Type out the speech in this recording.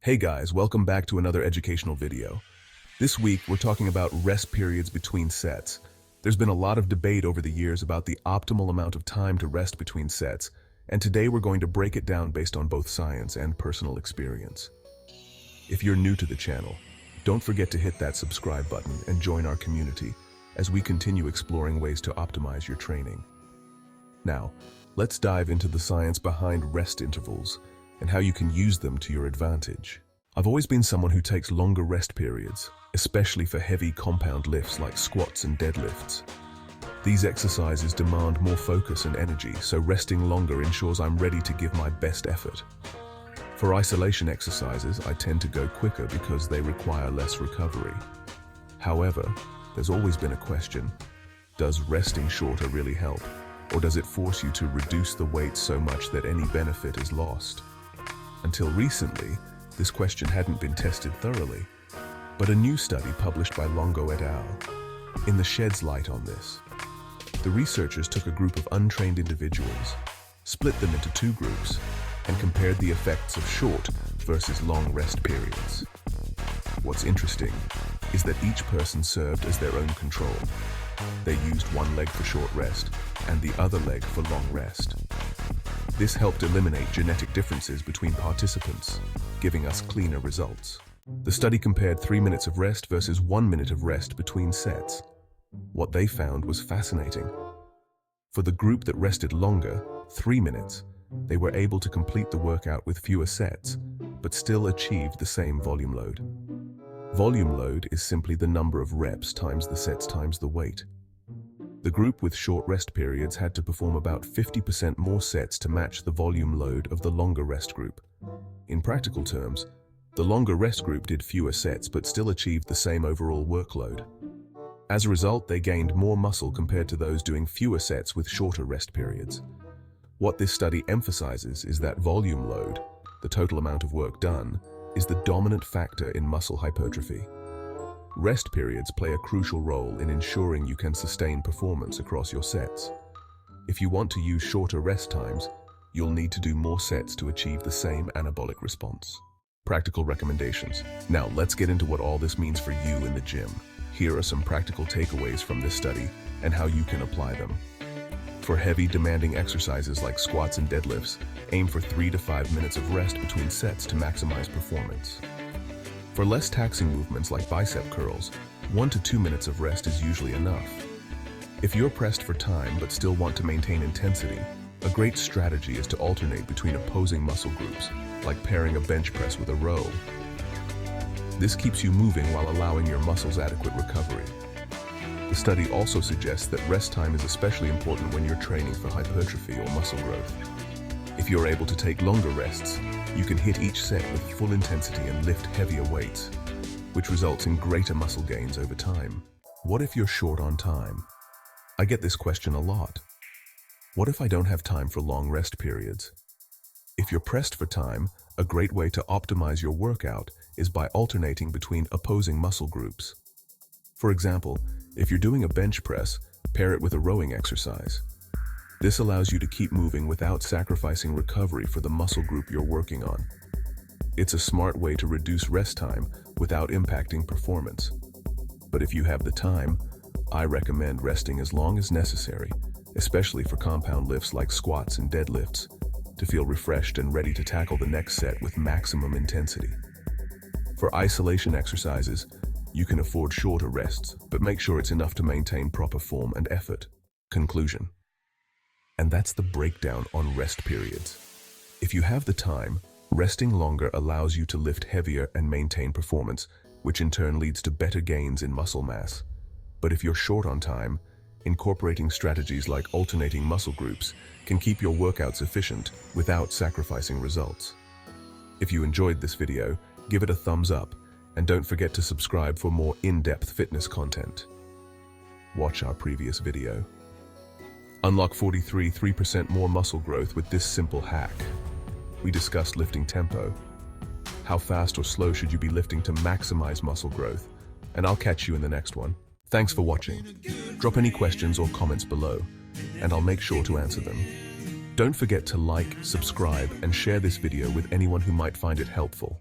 Hey guys, welcome back to another educational video. This week, we're talking about rest periods between sets. There's been a lot of debate over the years about the optimal amount of time to rest between sets, and today we're going to break it down based on both science and personal experience. If you're new to the channel, don't forget to hit that subscribe button and join our community as we continue exploring ways to optimize your training. Now, let's dive into the science behind rest intervals and how you can use them to your advantage. I've always been someone who takes longer rest periods, especially for heavy compound lifts like squats and deadlifts. These exercises demand more focus and energy, so resting longer ensures I'm ready to give my best effort. For isolation exercises, I tend to go quicker because they require less recovery. However, there's always been a question: does resting shorter really help? Or does it force you to reduce the weight so much that any benefit is lost? Until recently, this question hadn't been tested thoroughly, but a new study published by Longo et al. Sheds light on this. The researchers took a group of untrained individuals, split them into two groups, and compared the effects of short versus long rest periods. What's interesting is that each person served as their own control. They used one leg for short rest and the other leg for long rest. This helped eliminate genetic differences between participants, giving us cleaner results. The study compared 3 minutes of rest versus 1 minute of rest between sets. What they found was fascinating. For the group that rested longer, 3 minutes, they were able to complete the workout with fewer sets, but still achieved the same volume load. Volume load is simply the number of reps times the sets times the weight. The group with short rest periods had to perform about 50% more sets to match the volume load of the longer rest group. In practical terms, the longer rest group did fewer sets but still achieved the same overall workload. As a result, they gained more muscle compared to those doing fewer sets with shorter rest periods. What this study emphasizes is that volume load, the total amount of work done, is the dominant factor in muscle hypertrophy. Rest periods play a crucial role in ensuring you can sustain performance across your sets. If you want to use shorter rest times, you'll need to do more sets to achieve the same anabolic response. Practical recommendations. Now let's get into what all this means for you in the gym. Here are some practical takeaways from this study and how you can apply them. For heavy, demanding exercises like squats and deadlifts, aim for 3 to 5 minutes of rest between sets to maximize performance. For less taxing movements like bicep curls, 1 to 2 minutes of rest is usually enough. If you're pressed for time but still want to maintain intensity, a great strategy is to alternate between opposing muscle groups, like pairing a bench press with a row. This keeps you moving while allowing your muscles adequate recovery. The study also suggests that rest time is especially important when you're training for hypertrophy or muscle growth. If you're able to take longer rests, you can hit each set with full intensity and lift heavier weights, which results in greater muscle gains over time. What if you're short on time? I get this question a lot. What if I don't have time for long rest periods? If you're pressed for time, a great way to optimize your workout is by alternating between opposing muscle groups. For example, if you're doing a bench press, pair it with a rowing exercise. This allows you to keep moving without sacrificing recovery for the muscle group you're working on. It's a smart way to reduce rest time without impacting performance. But if you have the time, I recommend resting as long as necessary, especially for compound lifts like squats and deadlifts, to feel refreshed and ready to tackle the next set with maximum intensity. For isolation exercises, you can afford shorter rests, but make sure it's enough to maintain proper form and effort. Conclusion. And that's the breakdown on rest periods. If you have the time, resting longer allows you to lift heavier and maintain performance, which in turn leads to better gains in muscle mass. But if you're short on time, incorporating strategies like alternating muscle groups can keep your workouts efficient without sacrificing results. If you enjoyed this video, give it a thumbs up, and don't forget to subscribe for more in-depth fitness content. Watch our previous video. Unlock 3% more muscle growth with this simple hack. We discussed lifting tempo. How fast or slow should you be lifting to maximize muscle growth? And I'll catch you in the next one. Thanks for watching. Drop any questions or comments below, and I'll make sure to answer them. Don't forget to like, subscribe, and share this video with anyone who might find it helpful.